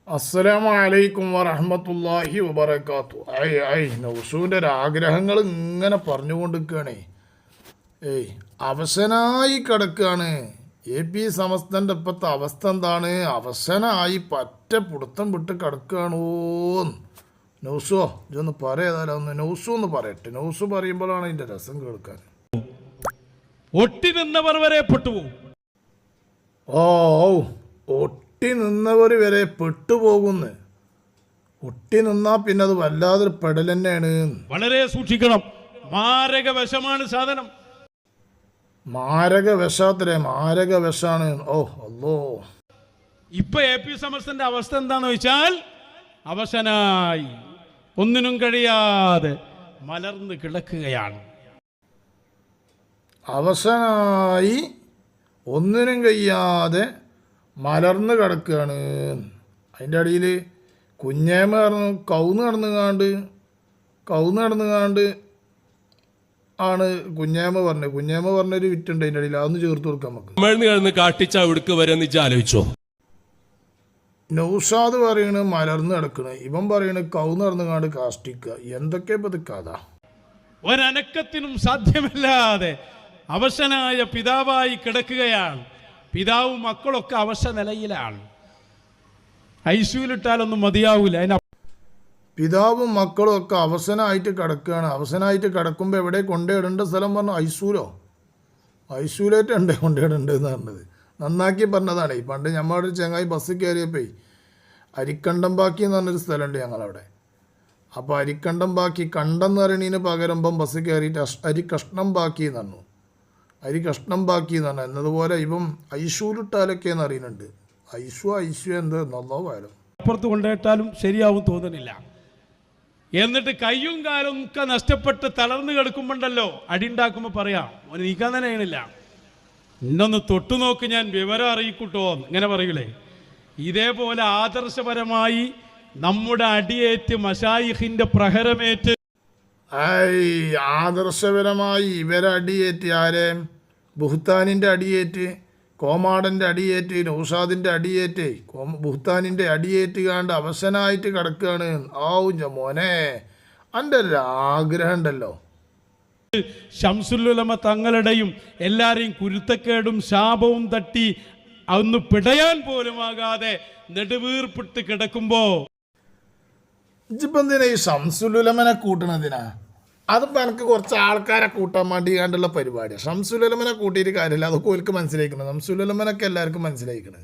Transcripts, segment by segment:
അസ്സലാമു അലൈക്കും വറഹ്മത്തുള്ളാഹി വബറകാത്തു. നൗസൂൻ്റെ ഒരാഗ്രഹങ്ങൾ ഇങ്ങനെ പറഞ്ഞുകൊണ്ടിരിക്കുകയാണേ. അവശനായി കിടക്കുകയാണ്. AP സമസ്തൻ്റെ ഇപ്പോഴത്തെ അവസ്ഥ എന്താണ്? അവശനായി പറ്റ പിടുത്തം വിട്ട് കിടക്കുകയാണോ? നൗസോ ഇതൊന്ന് പറയതാലോ, ഒന്ന് നൗസു ഒന്ന് പറയട്ടെ. നൗസു പറയുമ്പോഴാണ് ഇതിൻ്റെ രസം കേൾക്കാൻ. ഒട്ടി നിന്നവർ വരെ പെട്ടുപോകും. ഒട്ടി നിന്നവർ വരെ പെട്ടുപോകുന്നു. ഒട്ടി നിന്നാ പിന്നെ അത് വല്ലാതൊരു പെടൽ തന്നെയാണ്. വളരെ സൂക്ഷിക്കണം. മാരക വിഷമാണ് സാധനം. മാരക വിഷാത്രേ, മാരക വിഷാണ്. അല്ലോ ഇപ്പൊ AP സമസ്തന്റെ അവസ്ഥ എന്താന്ന് വെച്ചാൽ അവശനായി ഒന്നിനും കഴിയാതെ മലർന്ന് കിടക്കുകയാണ്. അവശനായി ഒന്നിനും കഴിയാതെ മലർന്ന് കിടക്കുകയാണ്. അതിൻ്റെ അടിയിൽ കുഞ്ഞേമ കവുന്ന് നടന്നുകാണ്ട് ആണ് കുഞ്ഞേമ പറഞ്ഞൊരു വിറ്റുണ്ട് അതിൻ്റെ അടിയിൽ. അതൊന്ന് ചേർത്ത് കൊടുക്കാം നമുക്ക്. കാട്ടിച്ച അവിടേക്ക് വരെ ആലോചിച്ചോ? നൗഷാദ് പറയണ് മലർന്ന് കിടക്കണ്, ഇവൻ പറയണ് കവുന്ന് നടന്നുകാണ്ട് കാഷ്ടിക്കുക. എന്തൊക്കെ ഇപ്പം ഇത് കഥ? ഒരനക്കത്തിനും സാധ്യമല്ലാതെ അവശനായ പിതാവായി കിടക്കുകയാണ്. പിതാവും മക്കളൊക്കെ അവശ നിലയിലാണ്. ഐസിയുലിട്ടാലൊന്നും മതിയാവൂല. പിതാവും മക്കളും ഒക്കെ അവശനായിട്ട് കിടക്കുകയാണ്. അവശനായിട്ട് കിടക്കുമ്പോൾ എവിടെ കൊണ്ടിടേണ്ട സ്ഥലം പറഞ്ഞു? ഐസൂലേറ്റ് ഉണ്ട് കൊണ്ടിടേണ്ടതെന്ന് പറഞ്ഞത്. നന്നാക്കി പറഞ്ഞതാണ്. പണ്ട് ഞമ്മടെ ഒരു ചങ്ങായി ബസ് കയറിയപ്പോൾ അരിക്കണ്ടംബാക്കി എന്ന് പറഞ്ഞൊരു സ്ഥലമുണ്ട് ഞങ്ങളവിടെ. അപ്പോൾ അരിക്കണ്ടംബാക്കി കണ്ടെന്ന് പറയുന്നതിന് പകരം ബസ് കയറിയിട്ട് അരിക്കഷ്ണം ബാക്കി എന്ന് പറഞ്ഞു. എന്നതുപോലെ ഇവൻ ഐസൂലിട്ടാലൊക്കെ എന്ന് അറിയുന്നുണ്ട്. ഐസു എന്ത് നല്ലോ വരും അപ്പുറത്ത് കൊണ്ടുപോയിട്ടാലും ശരിയാവും തോന്നുന്നില്ല. എന്നിട്ട് കയ്യും കാലും ഒക്കെ നഷ്ടപ്പെട്ട് തളർന്ന് കിടക്കുമ്പോണ്ടല്ലോ അടി ഉണ്ടാക്കുമ്പോൾ പറയാം ഓന് നീക്കാൻ തന്നെ ചെയ്യണില്ല. ഇന്നൊന്ന് തൊട്ടു നോക്ക്, ഞാൻ വിവരം അറിയിക്കൂട്ടോ ഇങ്ങനെ പറയൂലേ. ഇതേപോലെ ആദർശപരമായി നമ്മുടെ അടിയേറ്റ് മശായിഖിന്റെ പ്രഹരമേറ്റ് ആദർശപരമായി ഇവരെ അടിയേറ്റ്, ആരെ? ബുഹ്താനിൻ്റെ അടിയേറ്റ്, കോമാടൻ്റെ അടിയേറ്റ്, നൗഷാദിൻ്റെ അടിയേറ്റ്, ബുഹ്താനിൻ്റെ അടിയേറ്റ് കാണ്ട് അവശനായിട്ട് കിടക്കുകയാണ്. മോനെ എൻ്റെ ഒരു ആഗ്രഹം ഉണ്ടല്ലോ. ശംസുൽ ഉലമ തങ്ങളുടെയും എല്ലാരെയും കുരുത്തക്കേടും ശാപവും തട്ടി അന്ന് പിടയാൻ പോലും ആകാതെ നെടുവീർപ്പിട്ട് കിടക്കുമ്പോ ഇപ്പം എന്തിനാ ഈ ശംസുൽ ഉലമനെ കൂട്ടണതിനാ? അതിപ്പോൾ എനിക്ക് കുറച്ച് ആൾക്കാരെ കൂട്ടാൻ വേണ്ടി കണ്ടുള്ള പരിപാടിയാണ്. ശംസുൽ ഉലമനെ കൂട്ടിയിട്ട് കാര്യമില്ല, അതൊക്കെ ഓർക്ക് മനസ്സിലാക്കണം. ശംസുൽ ഉലമനൊക്കെ എല്ലാവർക്കും മനസ്സിലാക്കണം.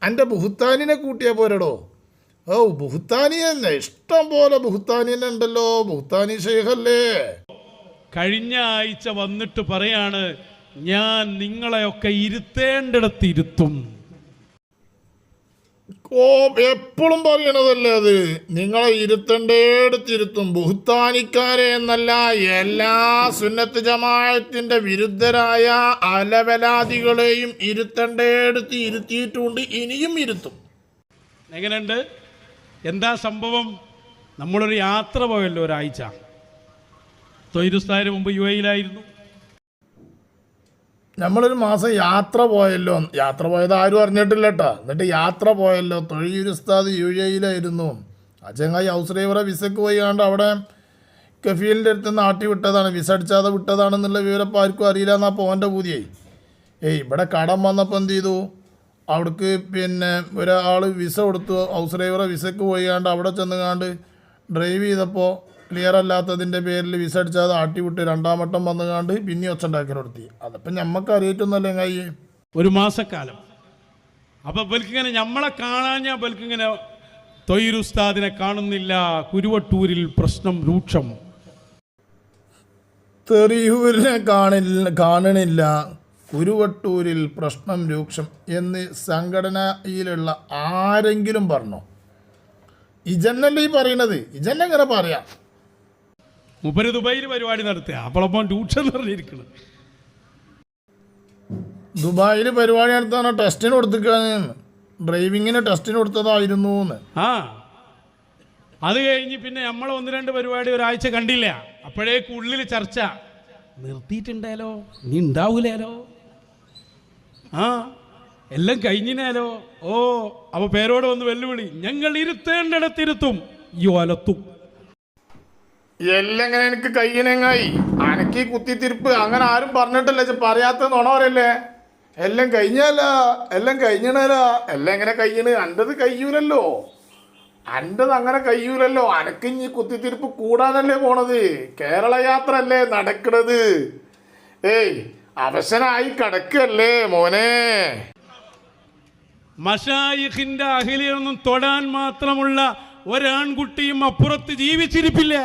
എൻ്റെ ബുഹ്താനിനെ കൂട്ടിയാൽ പോരടോ. ബുഹ്താനി തന്നെ ഇഷ്ടം പോലെ ബുഹ്താനി തന്നെ ഉണ്ടല്ലോ. ബുഹ്താനി ഷെയ്ഖല്ലേ. കഴിഞ്ഞ ആഴ്ച വന്നിട്ട് പറയാണ്, ഞാൻ നിങ്ങളെയൊക്കെ ഇരുത്തേണ്ടിടത്ത് ഇരുത്തും. എപ്പോഴും പറയണതല്ലേ അത്. നിങ്ങളെ ഇരുത്തേണ്ടടുത്തിരുത്തും. ബുഹ്താനിക്കാരെ എന്നല്ല, എല്ലാ സുന്നത്ത് ജമാഅത്തിന്റെ വിരുദ്ധരായ അലവലാദികളെയും ഇരുത്തേണ്ടടുത്ത് ഇരുത്തിയിട്ടുണ്ട്, ഇനിയും ഇരുത്തും. എങ്ങനെയുണ്ട്? എന്താ സംഭവം? നമ്മളൊരു യാത്ര പോയല്ലോ ഒരാഴ്ച. തൊയ്രുസ്താദിന് മുമ്പ് UAE-യിലായിരുന്നു. നമ്മളൊരു മാസം യാത്ര പോയല്ലോ. യാത്ര പോയത് ആരും അറിഞ്ഞിട്ടില്ല കേട്ടോ. എന്നിട്ട് യാത്ര പോയല്ലോ. തൊഴിലുസ്താദ് UAE-യിലായിരുന്നു. ആ ചങ്ങായി ഹൗസ് ഡ്രൈവറെ വിസക്ക് പോയി കണ്ട് അവിടെ കഫീലിൻ്റെ അടുത്ത് നാട്ടി വിട്ടതാണ്. വിസ അടിച്ചാതെ വിട്ടതാണെന്നുള്ള വിവരം ഇപ്പോൾ ആർക്കും അറിയില്ല എന്നാ പോൻ്റെ പൂതിയായി. ഇവിടെ കടം വന്നപ്പോൾ എന്ത് ചെയ്തു? അവിടേക്ക് പിന്നെ ഒരാൾ വിസ കൊടുത്തു. ഹൗസ് ഡ്രൈവറെ വിസക്ക് പോയി കണ്ട് അവിടെ ചെന്നുകാണ്ട് ഡ്രൈവ് ചെയ്തപ്പോൾ ക്ലിയർ അല്ലാത്തതിൻ്റെ പേരിൽ വിസ അടിച്ചാതെ ആട്ടിവിട്ട് രണ്ടാം വട്ടം വന്നുകാണ്ട് പിന്നെ ഒച്ചണ്ടാക്കലെടുത്തി. അതപ്പം ഞമ്മക്ക് അറിയിട്ടൊന്നല്ലേ കൈ ഒരു മാസക്കാലം. അപ്പം ബൽക്കിങ്ങനെ നമ്മളെ കാണാഞ്ഞാൽ ബൽക്കിങ്ങനെ തൊയ്രുസ്താദിനെ കാണുന്നില്ല. കുരുവട്ടൂരിൽ പ്രശ്നം രൂക്ഷം. തെറിയൂരിനെ കാണണില്ല, കുരുവട്ടൂരിൽ പ്രശ്നം രൂക്ഷം എന്ന് സംഘടനയിലുള്ള ആരെങ്കിലും പറഞ്ഞോ? ഇജന്നല്ലേ ഈ പറയണത്? ഇജന്നെങ്ങനെ പറയാം? മുപ്പര് ദുബായിൽ പരിപാടി നടത്തുക. അപ്പോഴപ്പം രൂക്ഷം പറഞ്ഞിരിക്കണം. ദുബായിൽ പരിപാടി നടത്താനോ? ടെസ്റ്റിന് കൊടുത്തിക്കാണ്. ഡ്രൈവിങ്ങിന് ടെസ്റ്റിന് കൊടുത്തതായിരുന്നു. അത് കഴിഞ്ഞ് പിന്നെ നമ്മൾ 1-2 പരിപാടി ഒരാഴ്ച കണ്ടില്ല. അപ്പോഴേക്ക് ഉള്ളിൽ ചർച്ച നിർത്തിയിട്ടുണ്ടാലോ, നീ ഉണ്ടാവൂലോ. എല്ലാം കഴിഞ്ഞിനാലോ. ഓ അപ്പൊ പേരോട് വന്ന് വെല്ലുവിളി, ഞങ്ങൾ ഇരുത്തേണ്ടിടത്തിരുത്തും, ഈ ഒലത്തും. എല്ലാം ഇങ്ങനെ എനിക്ക് കയ്യനെങ്ങായി അനക്ക് ഈ കുത്തിത്തിരിപ്പ് അങ്ങനെ ആരും പറഞ്ഞിട്ടില്ല. പറയാത്ത നുണ പറയല്ലേ. എല്ലാം കഴിഞ്ഞാല, എല്ലാം കഴിഞ്ഞണല്ല, എല്ലാം ഇങ്ങനെ കഴിയണ്. അൻ്റെത് കഴിയൂലല്ലോ, അൻ്റെത് അങ്ങനെ കഴിയൂലല്ലോ. അനക്ക് ഇനി കുത്തിത്തിരിപ്പ് കൂടാനല്ലേ പോണത്. കേരള യാത്ര അല്ലേ നടക്കണത്. ഏയ് അവശനായി കിടക്കല്ലേ മോനെ. മശായിഖിന്റെ അഹിലിയൊന്നും തൊടാൻ മാത്രമുള്ള ഒരാൺകുട്ടിയും അപ്പുറത്ത് ജീവിച്ചിരിപ്പില്ല.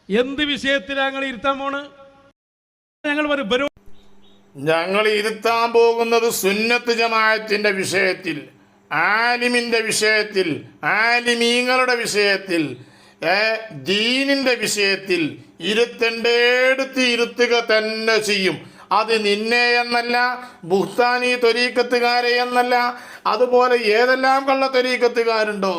എന്ത് വിഷയത്തിലാണ് ഞങ്ങൾ ഇരുത്താൻ പോണ്? ഞങ്ങൾ പറയും ഞങ്ങൾ ഇരുത്താൻ പോകുന്നത് സുന്നത്ത് ജമാഅത്തിന്റെ വിഷയത്തിൽ, ആലിമിന്റെ വിഷയത്തിൽ, ആലിമീങ്ങളുടെ വിഷയത്തിൽ, ദീനിന്റെ വിഷയത്തിൽ ഇരുത്തേണ്ടടുത്ത് ഇരുത്തുക തന്നെ ചെയ്യും. അത് നിന്നെ എന്നല്ല, ബുഖ്താനി ത്വരീക്കത്തുകാരെ എന്നല്ല, അതുപോലെ ഏതെല്ലാം കള്ള ത്വരീക്കത്തുകാരുണ്ടോ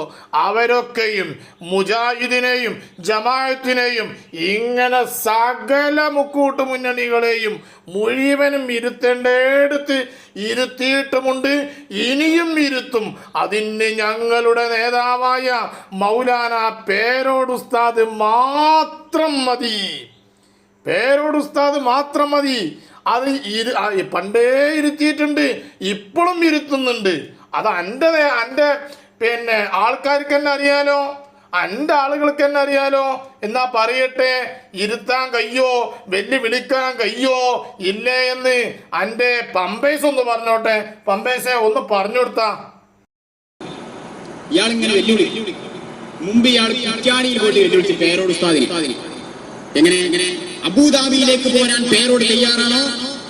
അവരൊക്കെയും മുജാഹിദിനെയും ജമാഅത്തിനെയും ഇങ്ങനെ സകല മുക്കൂട്ട് മുന്നണികളെയും മുഴുവനും ഇരുത്തേണ്ടടുത്ത് ഇരുത്തിയിട്ടുമുണ്ട്, ഇനിയും ഇരുത്തും. അതിന് ഞങ്ങളുടെ നേതാവായ മൗലാന പേരോട് ഉസ്താദ് മാത്രം മതി. പേരോട് ഉസ്താദ് മാത്രം മതി. അത് പണ്ടേ ഇരുത്തിയിട്ടുണ്ട്, ഇപ്പോഴും ഇരുത്തുന്നുണ്ട്. അത് എൻ്റെ പിന്നെ ആൾക്കാർക്ക് തന്നെ അറിയാലോ, എൻ്റെ ആളുകൾക്ക് തന്നെ അറിയാലോ. എന്നാ പറയട്ടെ, ഇരുത്താൻ കയ്യോ വിളിക്കാൻ കയ്യോ ഇല്ലേ എന്ന് എൻ്റെ പമ്പേസ് ഒന്ന് പറഞ്ഞോട്ടെ. പമ്പേസെ ഒന്ന് പറഞ്ഞു കൊടുത്താ. ഇയാളിങ്ങനെ വെല്ലുവിളി മുമ്പ് ഇയാൾ കുറ്റാണിയിൽ പോയിട്ട് വെല്ലുവിളിച്ച് പേരോട് ഉസ്താദിനെ എങ്ങനെ അബുദാബിയിലേക്ക് പോരാൻ പേരോട് തയ്യാറാണോ?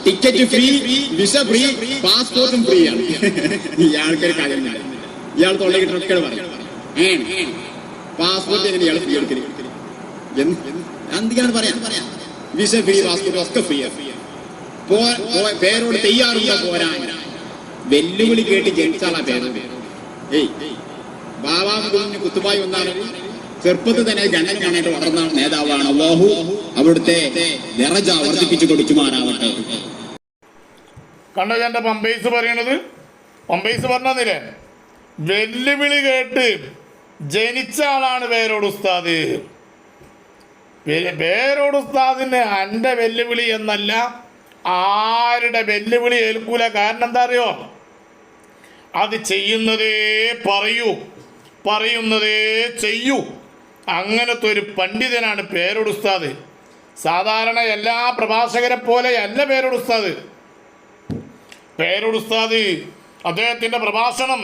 ടിക്കറ്റ് ഫ്രീ, വിസ ഫ്രീ, പാസ്പോർട്ടും ഫ്രീ ആണ്. ഇയാൾക്കൊരു കാര്യം ഇയാൾ തൊള്ളക്കിട്ടൊക്കെ പറയും പാസ്പോർട്ട് എങ്ങനെ ഇയാൾ ഫ്രീ എടുക്കരുത്. എന്തൊക്കെയാണ് പറയാം, വിസ ഫ്രീ, പാസ്പോർട്ട് ഒക്കെ ഫ്രീ. പേരോട് തയ്യാറുണ്ടോ പോരാൻ? വെല്ലുവിളി കേട്ട് ജനിച്ചാളാ പേരോട്. ബാബാ കുത്തുബായി ഒന്നാണ് ചെറുപ്പത്തിൽ തന്നെ ജനൽ കാണാനായിട്ട് വളർന്ന നേതാവാണ്. അല്ലാഹു അവിടുത്തെ ദറജ വർദ്ധിപ്പിച്ചു കൊടുക്കുമാറാവട്ടെ. കണ്ടോ എന്റെ പമ്പേസ് പറയണത്? പമ്പേസ് പറഞ്ഞില്ലേ, വെല്ലുവിളി കേട്ട് ജനിച്ച ആളാണ് പേരോട് ഉസ്താദ്. പേരോട് ഉസ്താദിന് എൻ്റെ വെല്ലുവിളി എന്നല്ല, ആരുടെ വെല്ലുവിളി ഏൽക്കൂല. കാരണം എന്താ അറിയോ, അത് ചെയ്യുന്നതേ പറയൂ, പറയുന്നതേ ചെയ്യൂ. അങ്ങനത്തെ ഒരു പണ്ഡിതനാണ് പേരോട് ഉസ്താദ്. സാധാരണ എല്ലാ പ്രഭാഷകരെ പോലെ അല്ല പേരോട് ഉസ്താദ്. പേരോട് ഉസ്താദ് അദ്ദേഹത്തിൻ്റെ പ്രഭാഷണം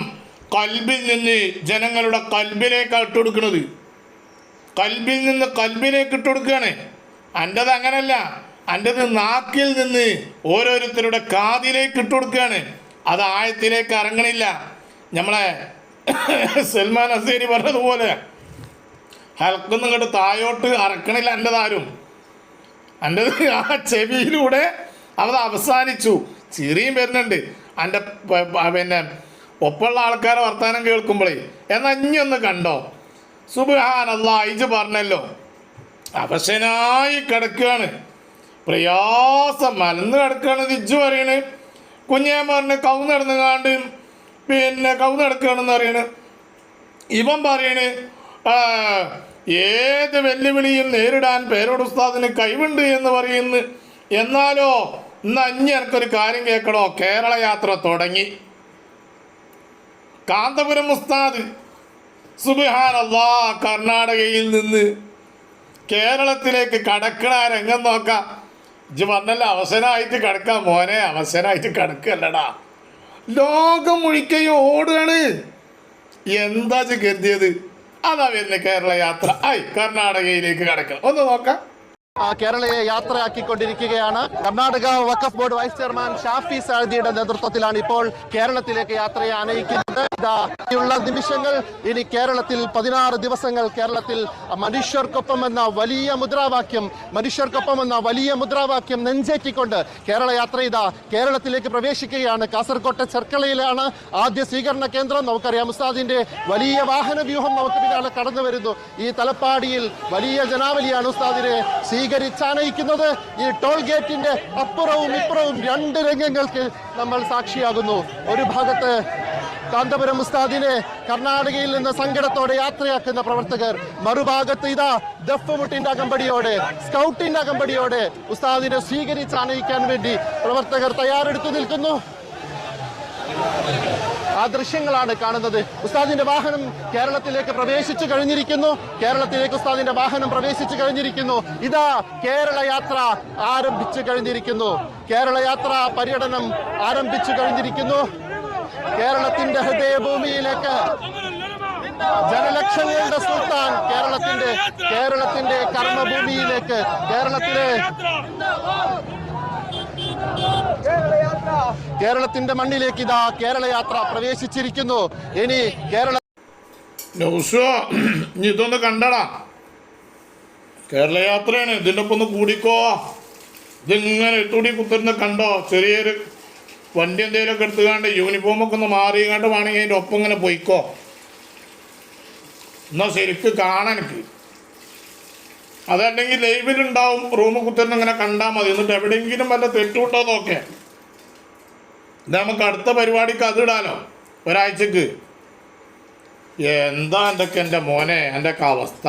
കൽബിൽ നിന്ന് ജനങ്ങളുടെ കൽബിലേക്കാണ് ഇട്ടുകൊടുക്കുന്നത്. കൽബിൽ നിന്ന് കൽബിലേക്ക് ഇട്ടുകൊടുക്കുകയാണ്. അൻ്റെത് അങ്ങനല്ല, അൻ്റെത് നാക്കിൽ നിന്ന് ഓരോരുത്തരുടെ കാതിലേക്ക് ഇട്ടുകൊടുക്കുകയാണ്. അത് ആഴത്തിലേക്ക് ഇറങ്ങണില്ല. നമ്മളെ സൽമാൻ അസേരി പറഞ്ഞതുപോലെ ഹൽക്കൊന്നും ഇങ്ങോട്ട് താഴോട്ട് അറക്കണില്ല എൻ്റെതാരും. എൻ്റെത് ആ ചെവിയിലൂടെ അത് അവസാനിച്ചു. ചിറിയും വരുന്നുണ്ട് എൻ്റെ പിന്നെ ഒപ്പമുള്ള ആൾക്കാരെ വർത്തമാനം കേൾക്കുമ്പോഴേ. എന്നാൽ ഇനിയൊന്ന് കണ്ടോ, സുബ്ഹാനല്ലാഹ്, ഇജ് പറഞ്ഞല്ലോ അവശനായി കിടക്കുകയാണ്, പ്രയാസം മലന്ന് കിടക്കുകയാണ്. ഇജ്ജ് പറയണ്, കുഞ്ഞാൻ പറഞ്ഞ് കൗന്നെടുങ്ങാണ്ട് പിന്നെ കൗന്നെടുക്കുകയാണെന്ന് പറയണ്. ഇവൻ പറയണ് ഏത് വെല്ലുവിളിയും നേരിടാൻ പേരോട് ഉസ്താദിന് കഴിവുണ്ട് എന്ന് പറയുന്നു. എന്നാലോ ഇന്ന് അഞ്ഞ് എനിക്കൊരു കാര്യം കേൾക്കണോ, കേരള യാത്ര തുടങ്ങി. കാന്തപുരം ഉസ്താദ് സുബ്ഹാനല്ലാഹ് കർണാടകയിൽ നിന്ന് കേരളത്തിലേക്ക് കടക്കണ രംഗം നോക്കാം. ഇജ്ജ് പറഞ്ഞല്ല അവസരമായിട്ട് കിടക്കാം മോനെ, അവസരമായിട്ട് കിടക്കല്ലടാ. ലോകം മുഴിക്കയോ ഓടുകയാണ്. എന്താ കരുതിയത്? അതാ വരുന്ന കേരള യാത്ര. കർണാടകയിലേക്ക് കടക്കണം. ഒന്ന് നോക്കാം. കേരളയെ യാത്രയാക്കിക്കൊണ്ടിരിക്കുകയാണ്. കർണാടക വഖഫ് ബോർഡ് വൈസ് ചെയർമാൻ ഷാഫി സാദിയുടെ നേതൃത്വത്തിലാണ് ഇപ്പോൾ കേരളത്തിലേക്ക് യാത്രയെ അനയിക്കുന്നത്. ഇതായുള്ള നിമിഷങ്ങൾ ഇനി കേരളത്തിൽ 16 ദിവസങ്ങൾ കേരളത്തിൽ മനുഷ്യർക്കൊപ്പം എന്ന വലിയ മുദ്രാവാക്യം, മനുഷ്യർക്കൊപ്പം എന്ന വലിയ മുദ്രാവാക്യം നെഞ്ചേറ്റിക്കൊണ്ട് കേരള യാത്ര ഇതാ കേരളത്തിലേക്ക് പ്രവേശിക്കുകയാണ്. കാസർകോട്ടെ ചെർക്കളയിലാണ് ആദ്യ സ്വീകരണ കേന്ദ്രം. നമുക്കറിയാം ഉസ്താദിന്റെ വലിയ വാഹന വ്യൂഹം നമുക്ക് പിന്നാലെ കടന്നു വരുന്നു. ഈ തലപ്പാടിയിൽ വലിയ ജനാവലിയാണ് ഉസ്താദിനെ സ്വീകരിച്ചാനയിക്കുന്നത്. ഈ ടോൾ ഗേറ്റിന്റെ അപ്പുറവും ഇപ്പുറവും രണ്ട് രംഗങ്ങൾക്ക് നമ്മൾ സാക്ഷിയാകുന്നു. ഒരു ഭാഗത്ത് കാന്തപുരം ഉസ്താദിനെ കർണാടകയിൽ നിന്ന് സങ്കടത്തോടെ യാത്രയാക്കുന്ന പ്രവർത്തകർ, മറുഭാഗത്ത് ഇതാ ദഫ്മുട്ടിന്റെ അകമ്പടിയോടെ, സ്കൗട്ടിന്റെ അകമ്പടിയോടെ ഉസ്താദിനെ സ്വീകരിച്ചാനയിക്കാൻ വേണ്ടി പ്രവർത്തകർ തയ്യാറെടുത്തു നിൽക്കുന്നു. ആ ദൃശ്യങ്ങളാണ് കാണുന്നത്. ഉസ്താദിന്റെ വാഹനം കേരളത്തിലേക്ക് പ്രവേശിച്ചു കഴിഞ്ഞിരിക്കുന്നു. കേരളത്തിലേക്ക് ഉസ്താദിന്റെ വാഹനം പ്രവേശിച്ചു കഴിഞ്ഞിരിക്കുന്നു. ഇതാ കേരള യാത്ര ആരംഭിച്ചു കഴിഞ്ഞിരിക്കുന്നു. കേരള യാത്ര പര്യടനം ആരംഭിച്ചു കഴിഞ്ഞിരിക്കുന്നു. കേരളത്തിന്റെ ഹൃദയഭൂമിയിലേക്ക് ജനലക്ഷങ്ങളുടെ സുൽത്താൻ, കേരളത്തിന്റെ കർമ്മഭൂമിയിലേക്ക്, കേരളത്തിന്റെ മണ്ണിലേക്ക് ഇതാ കേരള യാത്ര പ്രവേശിച്ചിരിക്കുന്നു. ഇനി ഇനി ഇതൊന്ന് കണ്ടടാ, കേരള യാത്രയാണ്. ഇതിൻ്റെ ഒപ്പം ഒന്ന് കൂടിക്കോ. ഇതിങ്ങനെ ഇട്ടുകൂടി കുത്തിരുന്ന് കണ്ടോ. ചെറിയൊരു വണ്ടി എന്തെങ്കിലുമൊക്കെ എടുത്തുകാണ്ട് യൂണിഫോമൊക്കെ ഒന്ന് മാറിയാണ്ട് വേണമെങ്കിൽ അതിൻ്റെ ഒപ്പം ഇങ്ങനെ പോയിക്കോ. എന്നാ ശരിക്ക് കാണാൻ എനിക്ക്. അതല്ലെങ്കിൽ ലൈവിലുണ്ടാവും, റൂമ് കുത്തിരുന്ന് ഇങ്ങനെ കണ്ടാൽ മതി. എന്നിട്ട് എവിടെയെങ്കിലും വല്ല തെറ്റുണ്ടോ നോക്കേ. ഇത് നമുക്ക് അടുത്ത പരിപാടിക്ക് അതിടാലോ, ഒരാഴ്ചക്ക്. എന്താ എൻ്റെ മോനെ, എൻ്റെ ഒക്കെ അവസ്ഥ.